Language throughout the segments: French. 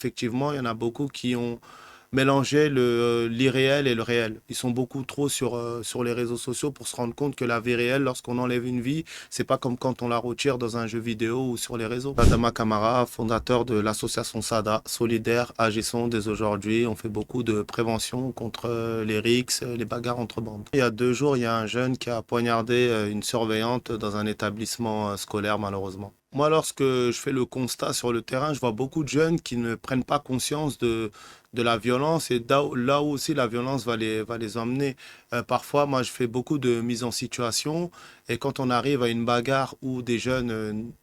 effectivement, il y en a beaucoup qui ont mélangé l'irréel et le réel. Ils sont beaucoup trop sur les réseaux sociaux pour se rendre compte que la vie réelle, lorsqu'on enlève une vie, c'est pas comme quand on la retire dans un jeu vidéo ou sur les réseaux. Adama Kamara, fondateur de l'association SADA, solidaire, agissons dès aujourd'hui. On fait beaucoup de prévention contre les rixes, les bagarres entre bandes. Il y a 2 jours, il y a un jeune qui a poignardé une surveillante dans un établissement scolaire, malheureusement. Moi, lorsque je fais le constat sur le terrain, je vois beaucoup de jeunes qui ne prennent pas conscience de la violence et là où aussi la violence va les emmener. Parfois, moi, je fais beaucoup de mise en situation et quand on arrive à une bagarre où des jeunes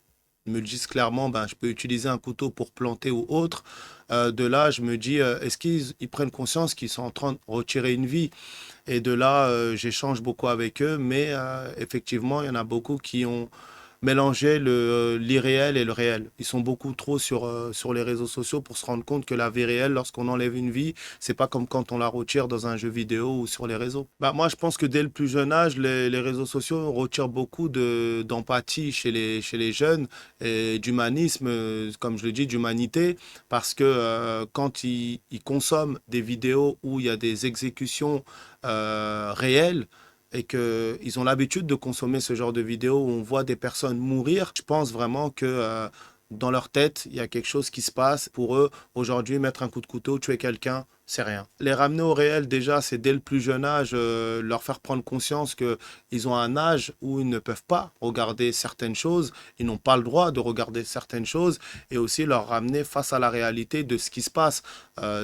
me disent clairement, ben, je peux utiliser un couteau pour planter ou autre, de là, je me dis, est-ce qu'ils prennent conscience qu'ils sont en train de retirer une vie? Et de là, j'échange beaucoup avec eux, mais effectivement, il y en a beaucoup qui ont mélanger l'irréel et le réel. Ils sont beaucoup trop sur les réseaux sociaux pour se rendre compte que la vie réelle, lorsqu'on enlève une vie, c'est pas comme quand on la retire dans un jeu vidéo ou sur les réseaux. Bah, moi, je pense que dès le plus jeune âge, les réseaux sociaux retirent beaucoup d'empathie chez les jeunes et d'humanisme, comme je le dis, d'humanité, parce que quand ils consomment des vidéos où il y a des exécutions réelles, et qu'ils ont l'habitude de consommer ce genre de vidéos où on voit des personnes mourir, je pense vraiment que dans leur tête, il y a quelque chose qui se passe. Pour eux, aujourd'hui, mettre un coup de couteau, tuer quelqu'un, c'est rien. Les ramener au réel, déjà, c'est dès le plus jeune âge, leur faire prendre conscience qu'ils ont un âge où ils ne peuvent pas regarder certaines choses, ils n'ont pas le droit de regarder certaines choses, et aussi leur ramener face à la réalité de ce qui se passe.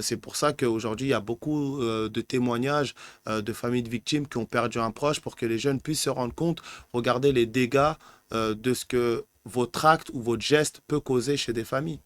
C'est pour ça qu'aujourd'hui, il y a beaucoup de témoignages de familles de victimes qui ont perdu un proche pour que les jeunes puissent se rendre compte, regarder les dégâts de ce que votre acte ou votre geste peut causer chez des familles.